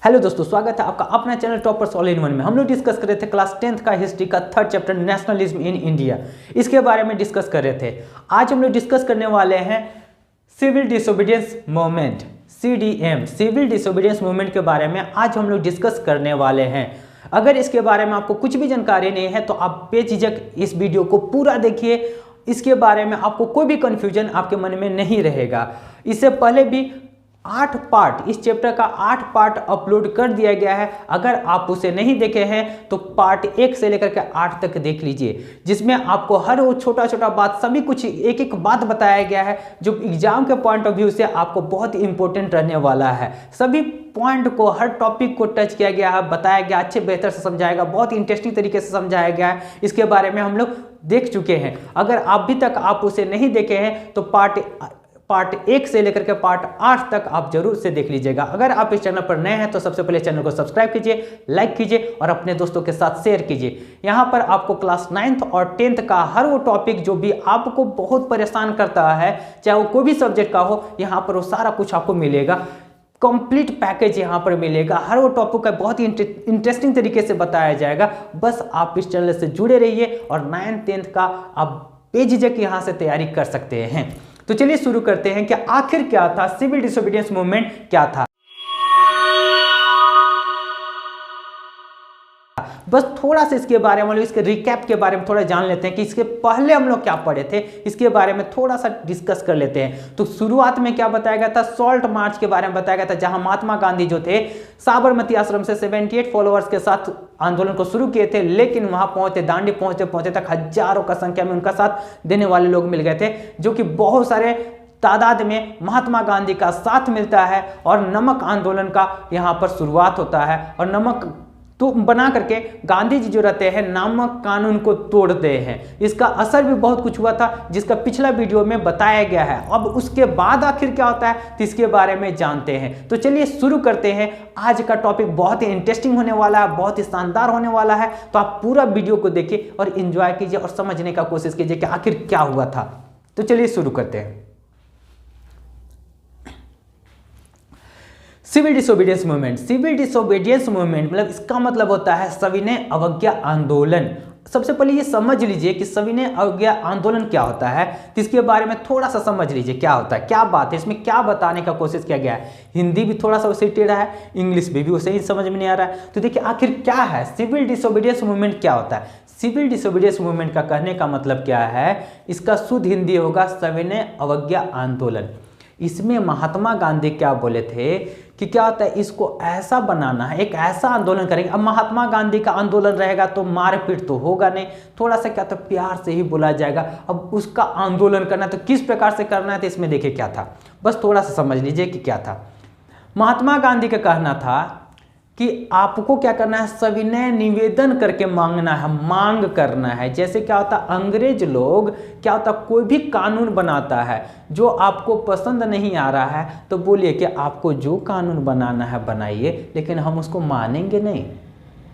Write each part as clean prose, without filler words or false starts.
Hello दोस्तों, स्वागत है आपका अपना channel toppers all in one में। हम लोग डिस्कस कर रहे थे क्लास 10th का हिस्ट्री का 3rd chapter nationalism in India, इसके बारे में डिस्कस कर रहे थे। आज हम लोग डिस्कस करने वाले हैं civil disobedience movement, CDM, civil disobedience movement के बारे में आज हम लोग डिस्कस करने वाले हैं। अगर इसके बारे में आपको कुछ भी जानकारी नहीं है तो आप बेझिझक इस वीडियो को पूरा देखिए। इसके बारे में आपको कोई भी कन्फ्यूजन आपके मन में नहीं रहेगा। इससे पहले भी 8 पार्ट, इस चैप्टर का 8 पार्ट अपलोड कर दिया गया है। अगर आप उसे नहीं देखे हैं तो पार्ट 1 से लेकर के 8 तक देख लीजिए, जिसमें आपको हर वो छोटा छोटा बात, सभी कुछ एक एक बात बताया गया है जो एग्जाम के पॉइंट ऑफ व्यू से आपको बहुत इंपॉर्टेंट रहने वाला है। सभी पॉइंट को, हर टॉपिक को टच किया गया है, बताया गया, अच्छे बेहतर से समझाएगा, बहुत इंटरेस्टिंग तरीके से समझाया गया है। इसके बारे में हम लोग देख चुके हैं। अगर अभी तक आप उसे नहीं देखे हैं तो पार्ट 1 से लेकर के पार्ट 8 तक आप जरूर से देख लीजिएगा। अगर आप इस चैनल पर नए हैं तो सबसे पहले चैनल को सब्सक्राइब कीजिए, लाइक कीजिए और अपने दोस्तों के साथ शेयर कीजिए। यहाँ पर आपको क्लास 9th और 10th का हर वो टॉपिक जो भी आपको बहुत परेशान करता है, चाहे वो कोई भी सब्जेक्ट का हो, यहाँ पर वो सारा कुछ आपको मिलेगा। कंप्लीट पैकेज यहाँ पर मिलेगा। हर वो टॉपिक का बहुत ही इंटरेस्टिंग तरीके से बताया जाएगा। बस आप इस चैनल से जुड़े रहिए और 9th 10th का आप बेझिझक यहाँ से तैयारी कर सकते हैं। तो चलिए शुरू करते हैं कि आखिर क्या था सिविल डिसोबीडियंस मूवमेंट, क्या था। बस थोड़ा सा इसके बारे में, इसके रिकैप के बारे में थोड़ा जान लेते हैं कि इसके पहले हम लोग क्या पढ़े थे, इसके बारे में थोड़ा सा डिस्कस कर लेते हैं। तो शुरुआत में क्या बताया गया था, सॉल्ट मार्च के बारे में बताया गया था, जहां महात्मा गांधी जो थे साबरमती आश्रम से 78 फॉलोअर्स के साथ आंदोलन को शुरू किए थे, लेकिन वहां पहुंचे, दांडी पहुंचते पहुंचते तक हजारों का संख्या में उनका साथ देने वाले लोग मिल गए थे, जो कि बहुत सारे तादाद में महात्मा गांधी का साथ मिलता है और नमक आंदोलन का यहाँ पर शुरुआत होता है। और नमक तो बना करके गांधी जी जो रहते हैं नमक कानून को तोड़ते हैं। इसका असर भी बहुत कुछ हुआ था, जिसका पिछला वीडियो में बताया गया है। अब उसके बाद आखिर क्या होता है तो इसके बारे में जानते हैं। तो चलिए शुरू करते हैं। आज का टॉपिक बहुत ही इंटरेस्टिंग होने वाला है, बहुत ही शानदार होने वाला है। तो आप पूरा वीडियो को देखिए और एंजॉय कीजिए और समझने का कोशिश कीजिए कि आखिर क्या हुआ था। तो चलिए शुरू करते हैं। Civil disobedience movement, civil disobedience movement मतलब इसका मतलब होता है सविनय अवज्ञा आंदोलन। सबसे पहले ये समझ लीजिए कि सविनय अवज्ञा आंदोलन क्या होता है, तो इसके बारे में थोड़ा सा समझ लीजिए क्या होता है, क्या बात है, इसमें क्या बताने का कोशिश किया गया है। हिंदी भी थोड़ा सा उसे टेढ़ा है, इंग्लिश भी उसे ही समझ में नहीं आ रहा है। तो देखिए आखिर क्या है सिविल डिसोबीडियंस मूवमेंट, क्या होता है। सिविल डिसोबीडियंस मूवमेंट का कहने का मतलब क्या है, इसका शुद्ध हिंदी होगा सविनय अवज्ञा आंदोलन। इसमें महात्मा गांधी क्या बोले थे कि क्या होता है, इसको ऐसा बनाना है, एक ऐसा आंदोलन करेंगे। अब महात्मा गांधी का आंदोलन रहेगा तो मारपीट तो होगा नहीं, थोड़ा सा क्या तो प्यार से ही बोला जाएगा। अब उसका आंदोलन करना तो किस प्रकार से करना है, तो इसमें देखिए क्या था, बस थोड़ा सा समझ लीजिए कि क्या था। महात्मा गांधी का कहना था कि आपको क्या करना है, सविनय निवेदन करके मांगना है, मांग करना है। जैसे क्या होता है, अंग्रेज लोग क्या होता है, कोई भी कानून बनाता है जो आपको पसंद नहीं आ रहा है तो बोलिए कि आपको जो कानून बनाना है बनाइए, लेकिन हम उसको मानेंगे नहीं।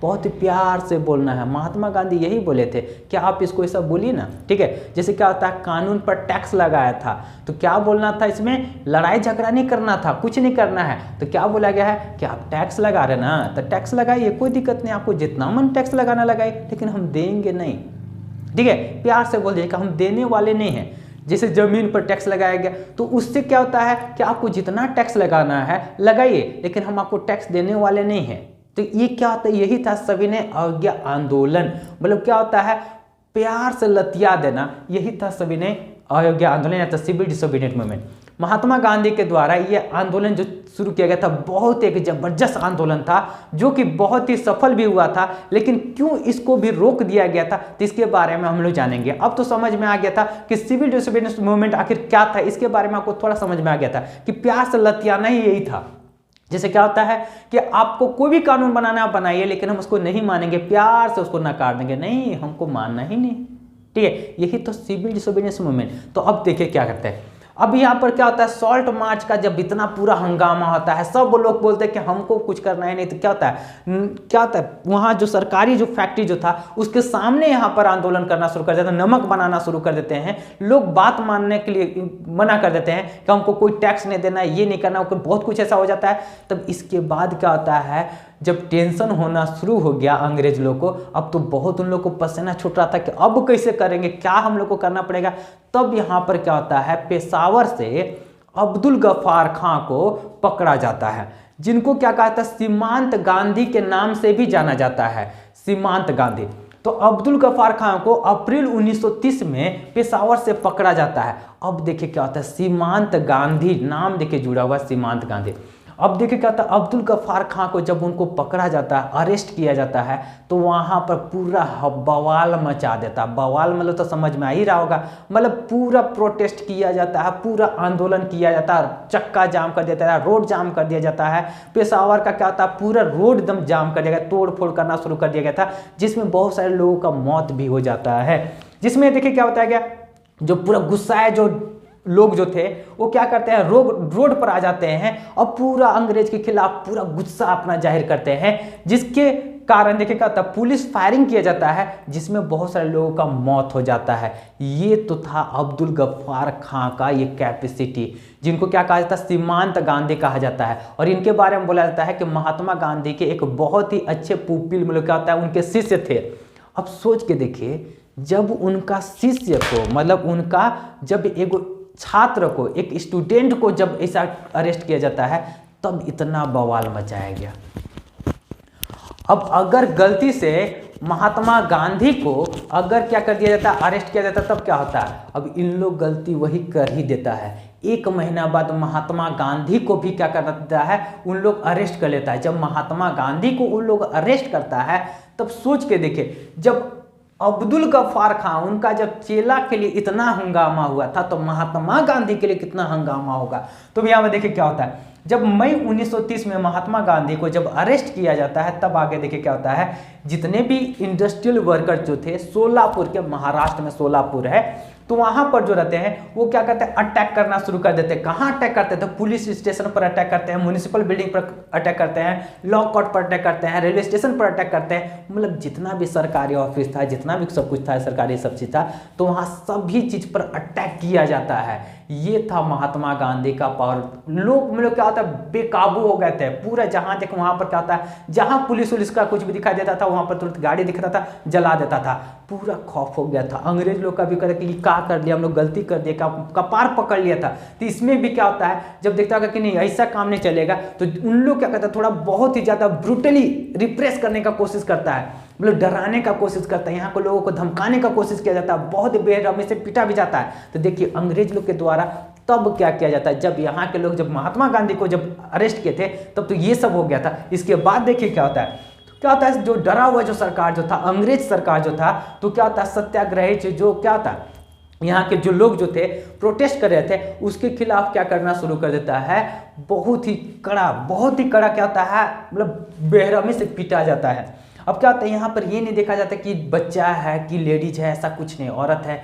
बहुत ही प्यार से बोलना है। महात्मा गांधी यही बोले थे कि आप इसको ऐसा बोलिए ना, ठीक है। जैसे क्या होता है, कानून पर टैक्स लगाया था तो क्या बोलना था, इसमें लड़ाई झगड़ा नहीं करना था, कुछ नहीं करना है। तो क्या बोला गया है कि आप टैक्स लगा रहे ना, तो टैक्स लगाइए, कोई दिक्कत नहीं, आपको जितना मन टैक्स लगाना लगाइए, लेकिन हम देंगे नहीं, ठीक है। प्यार से बोल दीजिए कि हम देने वाले नहीं हैं। जैसे जमीन पर टैक्स लगाया गया तो उससे क्या होता है कि आपको जितना टैक्स लगाना है लगाइए, लेकिन हम आपको टैक्स देने वाले नहीं हैं। तो ये क्या होता है, यही था सविनय अवज्ञा आंदोलन। मतलब क्या होता है, प्यार से लतिया देना, यही था सविनय अवज्ञा आंदोलन या तो civil disobedience movement. Mahatma Gandhi के द्वारा ये आंदोलन जो शुरू किया गया था, बहुत एक जबरदस्त आंदोलन था, जो कि बहुत ही सफल भी हुआ था। लेकिन क्यों इसको भी रोक दिया गया था, तो इसके बारे में हम लोग जानेंगे। अब तो समझ में आ गया था कि सिविल डिसोबीडियंस मूवमेंट आखिर क्या था, इसके बारे में आपको थोड़ा समझ में आ गया था कि प्यार से लतियाना ही यही था। जैसे क्या होता है कि आपको कोई भी कानून बनाना है बनाइए, लेकिन हम उसको नहीं मानेंगे, प्यार से उसको नकार देंगे, नहीं हमको मानना ही नहीं, ठीक है। यही तो सिविल डिसोबीडियंस मूवमेंट। तो अब देखिए क्या करते हैं, अब यहाँ पर क्या होता है, सॉल्ट मार्च का जब इतना पूरा हंगामा होता है, सब लोग बोलते हैं कि हमको कुछ करना है नहीं, तो क्या होता है वहाँ जो सरकारी जो फैक्ट्री जो था उसके सामने यहाँ पर आंदोलन करना शुरू कर देते हैं, नमक बनाना शुरू कर देते हैं, लोग बात मानने के लिए मना कर देते हैं कि हमको कोई टैक्स नहीं देना है, ये नहीं करना, बहुत कुछ ऐसा हो जाता है। तब इसके बाद क्या होता है, जब टेंशन होना शुरू हो गया अंग्रेज लोग को, अब तो बहुत उन लोग को पसीना छूट रहा था कि अब कैसे करेंगे, क्या हम लोग को करना पड़ेगा। तब यहाँ पर क्या होता है, पेशावर से अब्दुल गफ्फार खां को पकड़ा जाता है, जिनको क्या कहता है, सीमांत गांधी के नाम से भी जाना जाता है, सीमांत गांधी। तो अब्दुल गफ्फार खां को अप्रैल 1930 में पेशावर से पकड़ा जाता है। अब देखिए क्या होता है, सीमांत गांधी नाम देखिए जुड़ा हुआ, सीमांत गांधी। अब देखिए क्या होता है, अब्दुल गफ्फार खां को जब उनको पकड़ा जाता है, अरेस्ट किया जाता है, तो वहाँ पर पूरा बवाल मचा देता है। बवाल मतलब तो समझ में आ ही रहा होगा, मतलब पूरा प्रोटेस्ट किया जाता है, पूरा आंदोलन किया जाता है, चक्का जाम कर देता है, रोड जाम कर दिया जाता है। पेशावर का क्या होता है, पूरा रोड एकदम जाम कर दिया गया, तोड़ फोड़ करना शुरू कर दिया गया था, जिसमें बहुत सारे लोगों का मौत भी हो जाता है। जिसमें देखिए क्या होता है, क्या जो पूरा गुस्सा है, जो लोग जो थे वो क्या करते हैं, रोड पर आ जाते हैं और पूरा अंग्रेज के खिलाफ पूरा गुस्सा अपना जाहिर करते हैं, जिसके कारण देखिए क्या था, पुलिस फायरिंग किया जाता है, जिसमें बहुत सारे लोगों का मौत हो जाता है। ये तो था अब्दुल गफ्फार खां का ये कैपेसिटी, जिनको क्या कहा जाता है, सीमांत गांधी कहा जाता है। और इनके बारे में बोला जाता है कि महात्मा गांधी के एक बहुत ही अच्छे पुपिल मतलब क्या होता है, उनके शिष्य थे। अब सोच के देखिए, जब उनका शिष्य को मतलब उनका जब एक छात्र को, एक स्टूडेंट को जब ऐसा अरेस्ट किया जाता है, तब इतना बवाल मचाया गया। अब अगर गलती से महात्मा गांधी को अगर क्या कर दिया जाता, अरेस्ट किया जाता, तब क्या होता है, अब इन लोग गलती वही कर ही देता है। एक महीना बाद महात्मा गांधी को भी क्या कर देता है, उन लोग अरेस्ट कर लेता है। जब महात्मा गांधी को उन लोग अरेस्ट करता है, तब सोच के देखे, जब अब्दुल गफ्फार खां उनका जब चेला के लिए इतना हंगामा हुआ था, तो महात्मा गांधी के लिए कितना हंगामा होगा। तो यहाँ पर देखिए क्या होता है, जब मई 1930 में महात्मा गांधी को जब अरेस्ट किया जाता है, तब आगे देखिए क्या होता है, जितने भी इंडस्ट्रियल वर्कर जो थे सोलापुर के, महाराष्ट्र में सोलापुर है, तो वहां पर जो रहते हैं वो क्या करते हैं, अटैक करना शुरू कर देते हैं। कहाँ अटैक करते थे, पुलिस स्टेशन पर अटैक करते हैं, म्युनिसिपल बिल्डिंग पर अटैक करते हैं, लॉ कोर्ट पर अटैक करते हैं, रेलवे स्टेशन पर अटैक करते हैं, मतलब जितना भी सरकारी ऑफिस था, जितना भी सब कुछ था, सरकारी सब चीज था, तो वहाँ सभी चीज पर अटैक किया जाता है। ये था महात्मा गांधी का पावर। लोग मतलब क्या होता है, बेकाबू हो गए थे, पूरा जहां देखो वहां पर क्या होता है, जहां पुलिस उलिस का कुछ भी दिखाई देता था, वहां पर तुरंत गाड़ी दिखता था, जला देता था, पूरा खौफ हो गया था। अंग्रेज लोग का भी कहते कि क्या कर लिया हम लोग, गलती कर दिया, कपार पकड़ लिया था। तो इसमें भी क्या होता है, जब देखता होगा कि नहीं ऐसा काम नहीं चलेगा, तो उन लोग क्या करता है, थोड़ा बहुत ही ज्यादा ब्रूटली रिप्रेस करने का कोशिश करता है, मतलब डराने का कोशिश करता है, यहाँ को लोगों को धमकाने का कोशिश किया जाता है, बहुत बेरहमी से पीटा भी जाता है। तो देखिए अंग्रेज लोग के द्वारा तब क्या किया जाता है, जब यहाँ के लोग जब महात्मा गांधी को जब अरेस्ट किए थे, तब तो ये सब हो गया था। इसके बाद देखिए क्या होता है, क्या होता है, जो डरा हुआ जो सरकार जो था, अंग्रेज सरकार जो था, तो क्या होता है, सत्याग्रही जो क्या होता है, यहाँ के जो लोग जो थे प्रोटेस्ट कर रहे थे, उसके खिलाफ क्या करना शुरू कर देता है, बहुत ही कड़ा क्या होता है, मतलब बेरहमी से पीटा जाता है। अब क्या होता है, यहाँ पर ये नहीं देखा जाता कि बच्चा है कि लेडीज है, ऐसा कुछ नहीं, औरत है,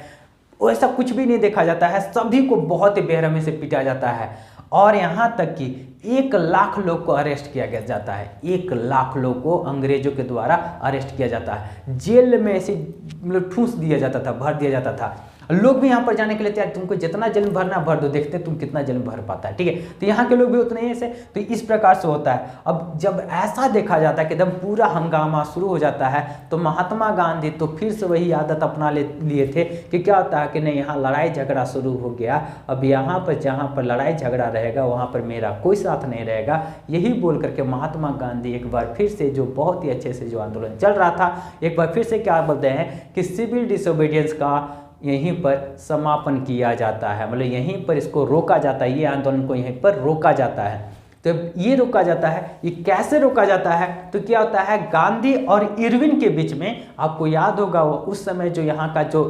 ऐसा कुछ भी नहीं देखा जाता है, सभी को बहुत ही बेरहमी से पीटा जाता है। और यहाँ तक कि 1 लाख लोग को अरेस्ट किया जाता है, 1 लाख लोग को अंग्रेजों के द्वारा अरेस्ट किया जाता है, जेल में ऐसे मतलब ठूस दिया जाता था, भर दिया जाता था। लोग भी यहाँ पर जाने के लिए तैयार, तुमको जितना जेल में भरना भर दो, देखते तुम कितना जेल में भर पाता है, ठीक है। तो यहाँ के लोग भी उतने ही ऐसे, तो इस प्रकार से होता है। अब जब ऐसा देखा जाता है कि एकदम पूरा हंगामा शुरू हो जाता है, तो महात्मा गांधी तो फिर से वही आदत अपना लिए थे कि क्या होता है कि नहीं, यहाँ लड़ाई झगड़ा शुरू हो गया, अब यहाँ पर जहाँ पर लड़ाई झगड़ा रहेगा वहाँ पर मेरा कोई साथ नहीं रहेगा। यही बोल करके महात्मा गांधी एक बार फिर से, जो बहुत ही अच्छे से जो आंदोलन चल रहा था, एक बार फिर से क्या बोलते हैं कि सिविल डिसोबीडियंस का यहीं पर समापन किया जाता है, मतलब यहीं पर इसको रोका जाता है, ये आंदोलन को यहीं पर रोका जाता है। तो ये रोका जाता है, ये कैसे रोका जाता है, तो क्या होता है, गांधी और इरविन के बीच में, आपको याद होगा वो उस समय जो यहाँ का जो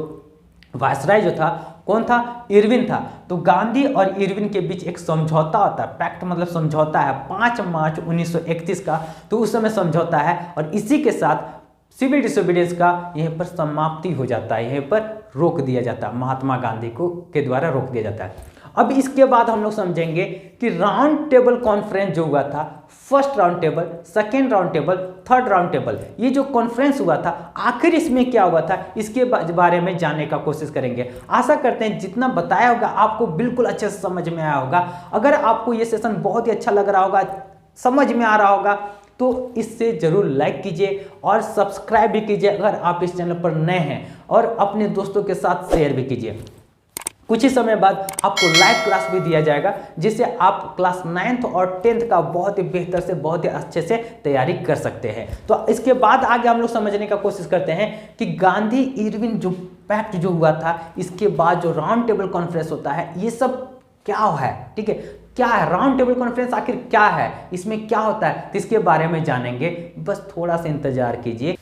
वायसराय जो था, कौन था, इरविन था। तो गांधी और इरविन के बीच एक समझौता होता है, पैक्ट मतलब समझौता है, 5 मार्च 1931 का, तो उस समय समझौता है, और इसी के साथ सिविल डिसोबीडियंस का यहीं पर समाप्ति हो जाता है, यहीं पर रोक दिया जाता है, महात्मा गांधी को के द्वारा रोक दिया जाता है। अब इसके बाद हम लोग समझेंगे कि राउंड टेबल कॉन्फ्रेंस जो हुआ था, first round table, second round table, third round table, ये जो कॉन्फ्रेंस हुआ था आखिर इसमें क्या हुआ था, इसके बारे में जानने का कोशिश करेंगे। आशा करते हैं जितना बताया होगा आपको बिल्कुल अच्छे से समझ में आया होगा। अगर आपको ये सेशन बहुत ही अच्छा लग रहा होगा, समझ में आ रहा होगा, तो इससे जरूर लाइक कीजिए और सब्सक्राइब भी कीजिए अगर आप इस चैनल पर नए हैं, और अपने दोस्तों के साथ शेयर भी कीजिए। कुछ ही समय बाद आपको लाइव क्लास भी दिया जाएगा, जिससे आप क्लास 9th और 10th का बहुत ही बेहतर से बहुत ही अच्छे से तैयारी कर सकते हैं। तो इसके बाद आगे हम लोग समझने का कोशिश करते हैं कि गांधी इरविन जो पैक्ट जो हुआ था, इसके बाद जो राउंड टेबल कॉन्फ्रेंस होता है, ये सब क्या है, ठीक है, क्या है राउंड टेबल कॉन्फ्रेंस, आखिर क्या है, इसमें क्या होता है, तो इसके बारे में जानेंगे। बस थोड़ा सा इंतजार कीजिए।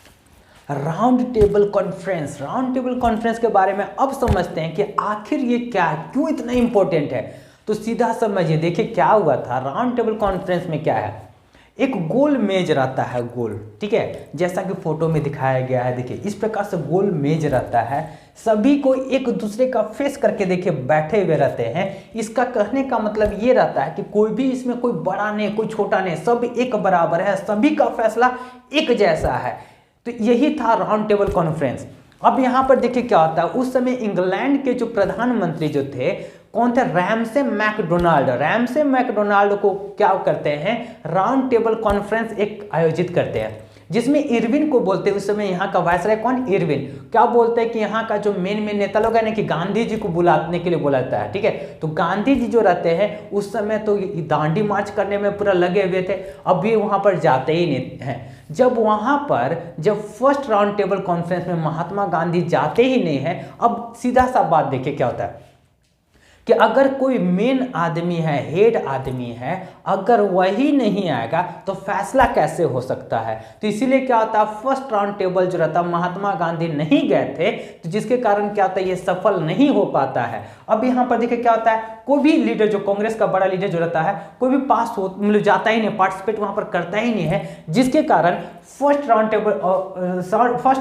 राउंड टेबल कॉन्फ्रेंस के बारे में अब समझते हैं कि आखिर ये क्या है, क्यों इतना इंपॉर्टेंट है। तो सीधा समझिए, देखिए क्या हुआ था राउंड टेबल कॉन्फ्रेंस में। क्या है, एक गोल मेज रहता है, गोल, ठीक है, जैसा कि फोटो में दिखाया गया है। देखिए इस प्रकार से गोल मेज रहता है, सभी को एक दूसरे का फेस करके देखिए बैठे हुए रहते हैं। इसका कहने का मतलब ये रहता है कि कोई भी इसमें कोई बड़ा नहीं, कोई छोटा नहीं, सब एक बराबर है, सभी का फैसला एक जैसा है। तो यही था राउंड टेबल कॉन्फ्रेंस। अब यहाँ पर देखिए क्या होता है, उस समय इंग्लैंड के जो प्रधानमंत्री जो थे, कौन थे, रैमसे मैकडोनाल्ड को क्या करते हैं, राउंड टेबल कॉन्फ्रेंस एक आयोजित करते हैं, जिसमें इरविन को बोलते हैं, उस समय यहाँ का वायसराय कौन, इरविन, क्या बोलते हैं कि यहाँ का जो मेन नेता लोग है ना, कि गांधी जी को बुलाने के लिए बुलाता है, ठीक है। तो गांधी जी जो रहते हैं उस समय तो दांडी मार्च करने में पूरा लगे हुए थे, अब ये वहाँ पर जाते ही नहीं हैं। जब फर्स्ट राउंड टेबल कॉन्फ्रेंस में महात्मा गांधी जाते ही नहीं है, अब सीधा सा बात देखिए क्या होता है कि अगर कोई मेन आदमी है, हेड आदमी है, अगर वही नहीं आएगा तो फैसला कैसे हो सकता है। तो इसीलिए क्या होता है, फर्स्ट राउंड टेबल जो रहता है, महात्मा गांधी नहीं गए थे, तो जिसके कारण क्या होता है, ये सफल नहीं हो पाता है। अब यहाँ पर देखिए क्या होता है, कोई भी लीडर जो कांग्रेस का बड़ा लीडर जो रहता है, कोई भी पास हो मतलब जाता ही नहीं, पार्टिसिपेट वहां पर करता ही नहीं है, जिसके कारण फर्स्ट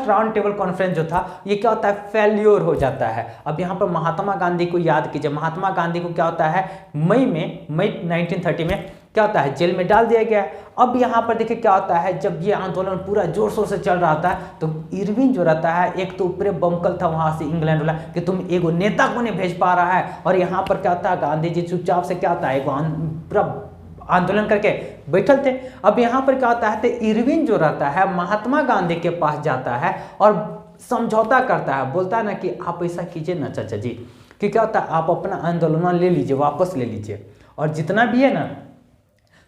राउंड टेबल कॉन्फ्रेंस जो था, ये क्या होता है, फेल्योर हो जाता है। अब यहाँ पर महात्मा गांधी को याद कीजिए, महात्मा गांधी को क्या होता है, मई 1930 में क्या होता है, जेल में डाल दिया गया। अब यहाँ पर देखिए क्या होता है, जब ये आंदोलन पूरा जोर शोर से चल रहा था, तो इरविन जो रहता है, एक तो ऊपर बमकल था वहां से इंग्लैंड वाला कि तुम एगो नेता को नहीं भेज पा रहा है, और यहाँ पर क्या होता है, गांधी जी चुपचाप से क्या होता है, पूरा आंदोलन करके बैठल थे। अब यहाँ पर क्या होता है, तो इरविन जो रहता है महात्मा गांधी के पास जाता है और समझौता करता है, बोलता है ना कि आप ऐसा कीजिए ना चाचा जी, कि क्या होता है, आप अपना आंदोलन ले लीजिए, वापस ले लीजिए, और जितना भी है ना,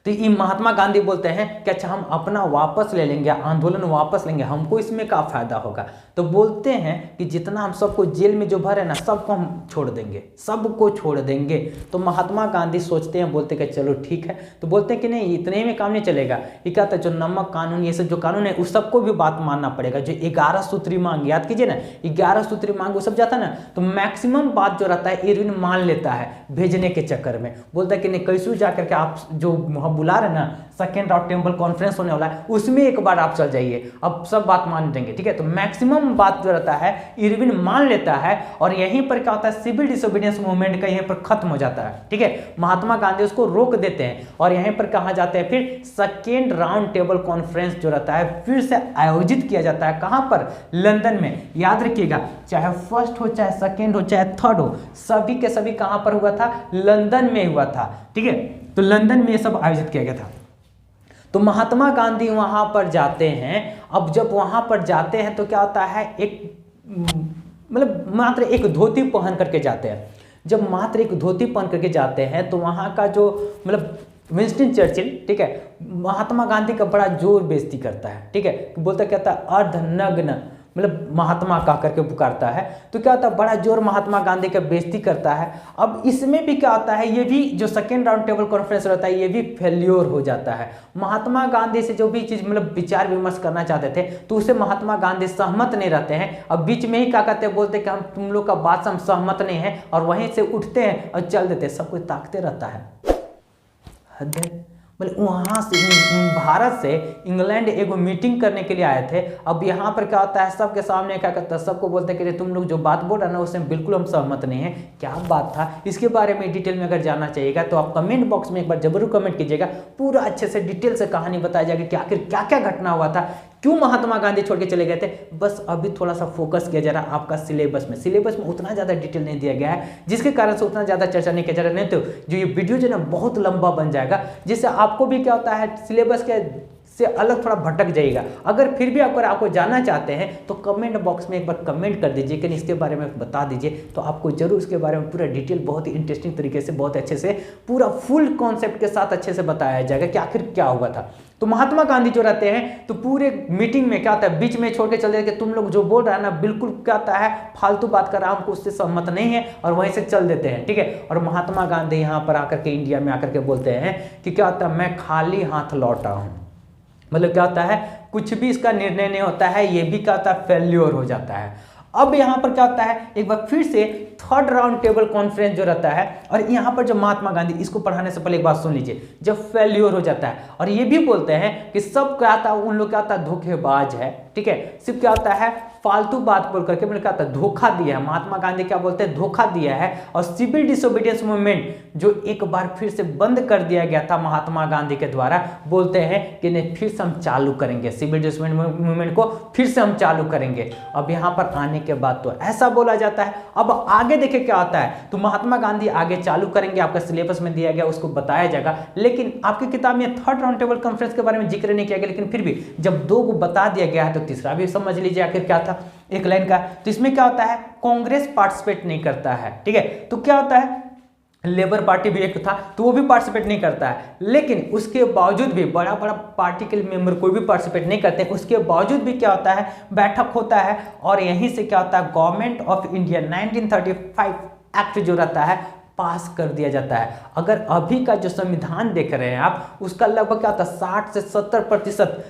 तो ये महात्मा गांधी बोलते हैं कि अच्छा हम अपना वापस ले लेंगे, आंदोलन वापस लेंगे, हमको इसमें क्या फायदा होगा। तो बोलते हैं कि जितना हम सबको जेल में जो भरे ना, सबको हम छोड़ देंगे, सबको छोड़ देंगे। तो महात्मा गांधी सोचते हैं, बोलते कि चलो ठीक है। तो बोलते हैं कि नहीं, इतने में काम नहीं चलेगा, ये क्या था, जो नमक कानून ये सब जो कानून है उस सबको भी बात मानना पड़ेगा। जो 11 सूत्री मांग, याद कीजिए ना, 11 सूत्री मांग वो सब जाता ना, तो मैक्सिमम बात जो रहता है इरविन मान लेता है भेजने के चक्कर में। बोलता है कि नहीं, कैसे जा करके आप जो बुला रहे ना, सेकेंड राउंड टेबल कॉन्फ्रेंस होने वाला है, उसमें एक बार आप चल जाइए, अब सब बात मान देंगे, ठीक है। तो मैक्सिमम बात जो रहता है इरविन मान लेता है, और यहीं पर क्या होता है, सिविल डिसोबीडियंस मूवमेंट का यहीं पर खत्म हो जाता है, ठीक है। महात्मा गांधी उसको रोक देते हैं, और यहीं पर कहा जाता है फिर सेकेंड राउंड टेबल कॉन्फ्रेंस जो रहता है फिर से आयोजित किया जाता है। कहां पर, लंदन में। याद रखिएगा, चाहे फर्स्ट हो, चाहे सेकेंड हो, चाहे थर्ड हो, सभी के सभी कहां पर हुआ था, लंदन में हुआ था, ठीक है। तो लंदन में ये सब आयोजित किया गया था। तो महात्मा गांधी वहां पर जाते हैं। अब जब वहां पर जाते हैं तो क्या होता है, एक मतलब मात्र एक धोती पहन करके जाते हैं। जब मात्र एक धोती पहन करके जाते हैं तो वहां का जो मतलब विंस्टन चर्चिल, ठीक है, महात्मा गांधी का बड़ा जोर बेइज्जती करता है, ठीक है, बोलता कहता है अर्धनग्न, मतलब महात्मा कह करके पुकारता है। तो क्या होता है, बड़ा जोर महात्मा गांधी का बेइज्जती करता है। अब इसमें भी क्या होता है, ये भी जो सेकेंड राउंड टेबल कॉन्फ्रेंस रहता है, ये भी फेल्योर हो जाता है। महात्मा गांधी से जो भी चीज मतलब विचार विमर्श करना चाहते थे, तो उसे महात्मा गांधी सहमत नहीं रहते हैं। अब बीच में ही क्या कहते हैं, बोलते कि हम तुम लोग का बात से हम सहमत नहीं है, और वहीं से उठते हैं और चल देते हैं। सब कोई ताकते रहता है, हद है। मतलब वहाँ से भारत से इंग्लैंड एगो मीटिंग करने के लिए आए थे। अब यहाँ पर क्या होता है, सबके सामने क्या करता है, सबको बोलते हैं कि तुम लोग जो बात बोल रहे हो ना उसमें बिल्कुल हम सहमत नहीं है। क्या बात था, इसके बारे में डिटेल में अगर जानना चाहिएगा तो आप कमेंट बॉक्स में एक बार जरूर कमेंट कीजिएगा। पूरा अच्छे से डिटेल से कहानी बताई जाएगी कि आखिर क्या क्या घटना हुआ था, क्यों महात्मा गांधी छोड़ के चले गए थे। बस अभी थोड़ा सा फोकस किया जा रहा है आपका सिलेबस में उतना ज़्यादा डिटेल नहीं दिया गया है, जिसके कारण से उतना ज़्यादा चर्चा नहीं किया जा रहा है। नहीं तो जो ये वीडियो जो है ना बहुत लंबा बन जाएगा, जिससे आपको भी क्या होता है सिलेबस के से अलग थोड़ा भटक जाइएगा। अगर फिर भी अगर आपको जानना चाहते हैं तो कमेंट बॉक्स में एक बार कमेंट कर दीजिए कि इसके बारे में बता दीजिए, तो आपको जरूर इसके बारे में पूरा डिटेल बहुत ही इंटरेस्टिंग तरीके से बहुत अच्छे से पूरा फुल कॉन्सेप्ट के साथ अच्छे से बताया जाएगा कि आखिर क्या हुआ था। तो महात्मा गांधी जो रहते हैं तो पूरे मीटिंग में क्या होता है, बीच में छोड़ के चल देते कि तुम लोग जो बोल रहे हैं ना बिल्कुल क्या होता है फालतू बात कर रहा है, हमको उससे सहमत नहीं है, और वहीं से चल देते हैं। ठीक है, और महात्मा गांधी यहाँ पर आकर के इंडिया में आकर के बोलते हैं कि क्या होता है, मैं खाली हाथ लौटा हूँ। मतलब क्या होता है, कुछ भी इसका निर्णय नहीं होता है, ये भी क्या होता है फेल्योर हो जाता है। अब यहाँ पर क्या होता है, एक बार फिर से थर्ड राउंड टेबल कॉन्फ्रेंस जो रहता है, और यहाँ पर जो महात्मा गांधी, इसको पढ़ाने से पहले एक बात सुन लीजिए, जब फेल्योर हो जाता है और ये भी बोलते हैं कि सब क्या आता है, उन लोग क्या आता है धोखेबाज है। ठीक है, सिर्फ क्या होता है फालतू बात बोल करके मतलब क्या होता है धोखा दिया है। महात्मा गांधी क्या बोलते हैं, धोखा दिया है। और सिविल डिसोबीडियंस मूवमेंट जो एक बार फिर से बंद कर दिया गया था महात्मा गांधी के द्वारा, बोलते हैं कि नहीं फिर से हम चालू करेंगे, सिविल डिसोबीडियंस मूवमेंट को फिर से हम चालू करेंगे। अब यहाँ पर आने के बाद तो ऐसा बोला जाता है। अब आगे देखिए क्या होता है, तो महात्मा गांधी आगे चालू करेंगे, आपका सिलेबस में दिया गया उसको बताया जाएगा, लेकिन आपकी किताब में थर्ड राउंड टेबल कॉन्फ्रेंस के बारे में जिक्र नहीं किया गया। लेकिन फिर भी जब दो को बता दिया गया है तो तीसरा भी समझ लीजिए आखिर क्या था, एक लाइन का। तो इसमें क्या होता है, कांग्रेस पार्टिसिपेट नहीं करता है। ठीक है, तो क्या होता है, लेबर पार्टी भी एक था तो वो भी पार्टिसिपेट नहीं करता है, लेकिन उसके बावजूद भी बड़ा बड़ा पार्टी के मेंबर कोई भी पार्टिसिपेट नहीं करते हैं, उसके बावजूद भी क्या होता है बैठक होता है, और यहीं से क्या होता है गवर्नमेंट ऑफ इंडिया 1935 एक्ट जो रहता है पास कर दिया जाता है। अगर अभी का जो संविधान देख रहे हैं आप, उसका लगभग क्या होता है 60 से 70%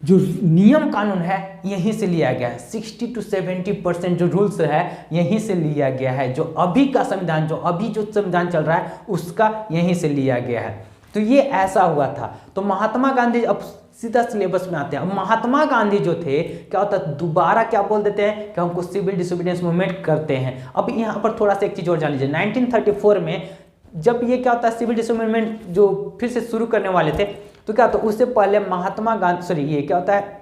जो नियम कानून है यहीं से लिया गया है। 60 to 70% जो रूल्स है यहीं से लिया गया है। जो अभी का संविधान, जो अभी जो संविधान चल रहा है उसका यहीं से लिया गया है। तो ये ऐसा हुआ था। तो महात्मा गांधी, अब सीधा सिलेबस में आते हैं। अब महात्मा गांधी जो थे क्या होता है दोबारा क्या बोल देते हैं कि हमको सिविल डिसोबीडियंस मूवमेंट करते हैं। अब यहाँ पर थोड़ा सा एक चीज और जान लीजिए, 1934 में जब ये क्या होता है सिविल डिसोबीडियंस मूवमेंट जो फिर से शुरू करने वाले थे, तो क्या होता है उससे पहले महात्मा गांधी ये क्या होता है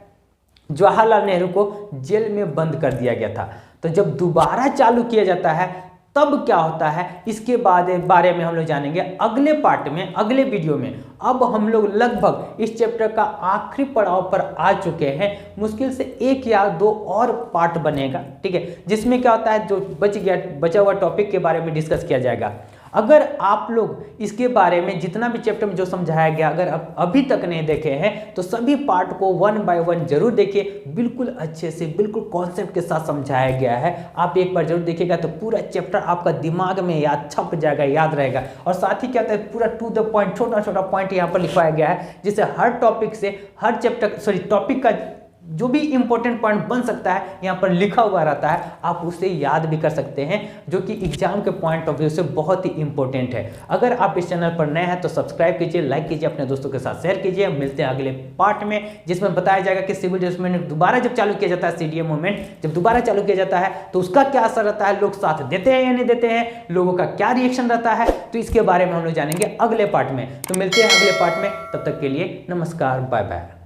जवाहरलाल नेहरू को जेल में बंद कर दिया गया था। तो जब दोबारा चालू किया जाता है तब क्या होता है, इसके बारे में हम लोग जानेंगे अगले पार्ट में, अगले वीडियो में। अब हम लोग लगभग इस चैप्टर का आखिरी पड़ाव पर आ चुके हैं। मुश्किल से 1 या 2 और पार्ट बनेगा। ठीक है, जिसमें क्या होता है जो बचा हुआ टॉपिक के बारे में डिस्कस किया जाएगा। अगर आप लोग इसके बारे में जितना भी चैप्टर में जो समझाया गया अगर आप अभी तक नहीं देखे हैं तो सभी पार्ट को 1 by 1 जरूर देखिए। बिल्कुल अच्छे से बिल्कुल कॉन्सेप्ट के साथ समझाया गया है। आप एक बार जरूर देखिएगा तो पूरा चैप्टर आपका दिमाग में याद छप जाएगा, याद रहेगा। और साथ ही क्या होता है पूरा टू द पॉइंट, छोटा छोटा पॉइंट यहाँ पर लिखवाया गया है, जिससे हर टॉपिक से हर चैप्टर टॉपिक का जो भी इंपॉर्टेंट पॉइंट बन सकता है यहाँ पर लिखा हुआ रहता है, आप उसे याद भी कर सकते हैं, जो कि एग्जाम के पॉइंट ऑफ व्यू से बहुत ही इंपॉर्टेंट है। अगर आप इस चैनल पर नए हैं तो सब्सक्राइब कीजिए, लाइक कीजिए, अपने दोस्तों के साथ शेयर कीजिए। मिलते हैं अगले पार्ट में, जिसमें बताया जाएगा कि सिविल डिसोबीडियंस मूवमेंट दोबारा जब चालू किया जाता है, सीडीए मूवमेंट जब दोबारा चालू किया जाता है तो उसका क्या असर रहता है, लोग साथ देते हैं या नहीं देते हैं, लोगों का क्या रिएक्शन रहता है, तो इसके बारे में हम लोग जानेंगे अगले पार्ट में। तो मिलते हैं अगले पार्ट में, तब तक के लिए नमस्कार, बाय बाय।